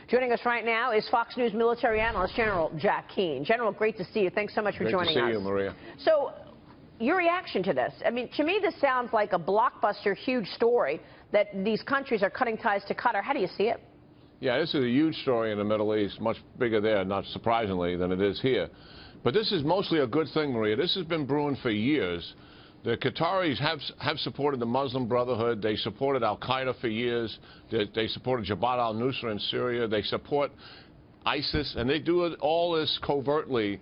Joining us right now is Fox News military analyst General Jack Keane. General, great to see you. Thanks so much for joining us. Great to see you, Maria. So, your reaction to this? I mean, to me, this sounds like a blockbuster, huge story that these countries are cutting ties to Qatar. How do you see it? Yeah, this is a huge story in the Middle East, much bigger there, not surprisingly, than it is here. But this is mostly a good thing, Maria. This has been brewing for years. The Qataris have supported the Muslim Brotherhood. They supported al-Qaeda for years. They supported Jabhat al-Nusra in Syria. They support ISIS, and they do all this covertly,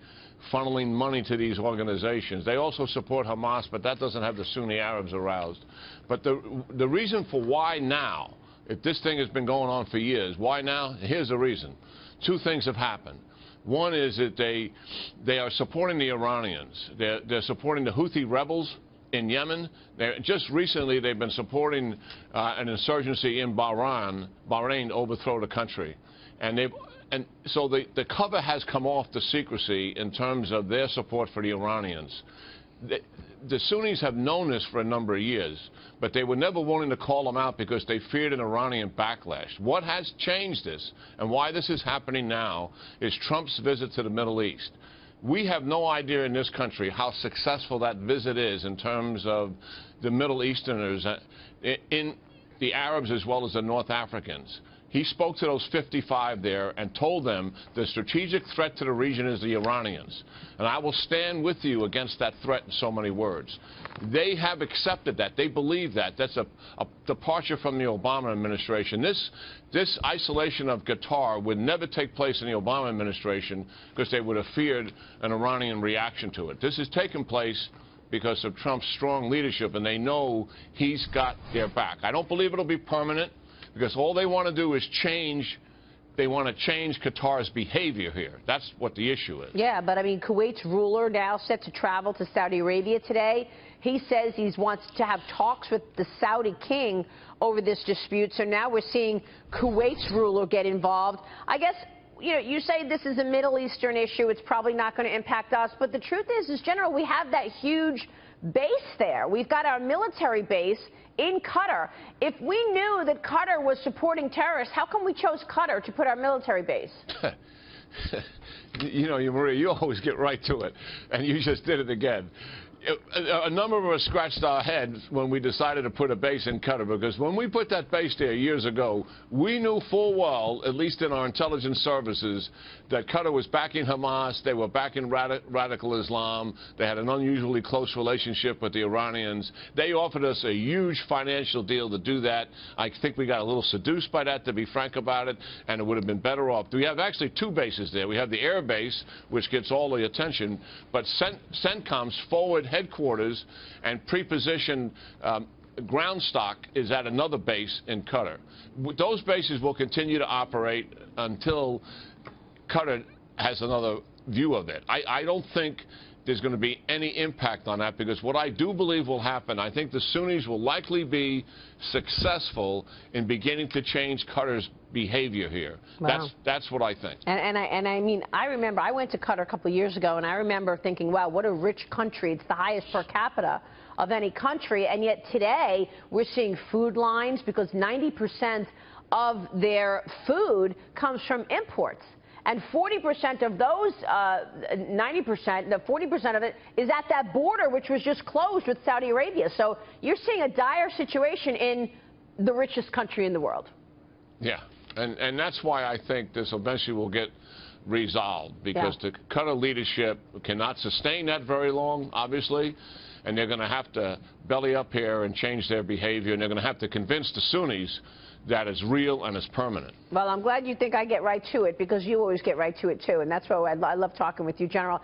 funneling money to these organizations. They also support Hamas, but that doesn't have the Sunni Arabs aroused. But the reason for why now, if this thing has been going on for years, why now? Here's the reason. Two things have happened. One is that they are supporting the Iranians. They're supporting the Houthi rebels in Yemen. Just recently, they've been supporting an insurgency in Bahrain to overthrow the country. And so the cover has come off the secrecy in terms of their support for the Iranians. The Sunnis have known this for a number of years, but they were never willing to call them out because they feared an Iranian backlash. What has changed this, and why this is happening now, is Trump's visit to the Middle East. We have no idea in this country how successful that visit is in terms of the Middle Easterners, in the Arabs as well as the North Africans. He spoke to those 55 there and told them the strategic threat to the region is the Iranians. And I will stand with you against that threat in so many words. They have accepted that. They believe that. That's a departure from the Obama administration. This isolation of Qatar would never take place in the Obama administration because they would have feared an Iranian reaction to it. This has taken place because of Trump's strong leadership, and they know he's got their back. I don't believe it'll be permanent, because all they want to do is change Qatar's behavior here. That's what the issue is. Yeah, but I mean, Kuwait's ruler now set to travel to Saudi Arabia today. He says he wants to have talks with the Saudi king over this dispute. So now we're seeing Kuwait's ruler get involved. I guess, you know, you say this is a Middle Eastern issue. It's probably not going to impact us. But the truth is, General, we have that huge base there. We've got our military base in Qatar. If we knew that Qatar was supporting terrorists, how come we chose Qatar to put our military base? You know, Maria, you always get right to it, and you just did it again. A number of us scratched our heads when we decided to put a base in Qatar, because when we put that base there years ago, we knew full well, at least in our intelligence services, that Qatar was backing Hamas, they were backing radical Islam, they had an unusually close relationship with the Iranians. They offered us a huge financial deal to do that. I think we got a little seduced by that, to be frank about it, and it would have been better off. We have actually two bases there. We have the air base, which gets all the attention, but CENTCOM's forward headquarters and pre-positioned ground stock is at another base in Qatar. Those bases will continue to operate until Qatar has another view of it. I don't think there's going to be any impact on that, because what I do believe will happen, I think the Sunnis will likely be successful in beginning to change Qatar's behavior here. Wow. That's what I think. And I mean, I remember I went to Qatar a couple of years ago, and I remember thinking, wow, what a rich country. It's the highest per capita of any country, and yet today we're seeing food lines because 90% of their food comes from imports. And 40% of those, 90%, the 40% of it is at that border, which was just closed with Saudi Arabia. So you're seeing a dire situation in the richest country in the world. Yeah, and that's why I think this eventually will get resolved, because the Qatar leadership cannot sustain that very long, obviously, and they're going to have to belly up here and change their behavior, and they're going to have to convince the Sunnis that it's real and it's permanent. Well, I'm glad you think I get right to it, because you always get right to it, too, and that's why I love talking with you, General.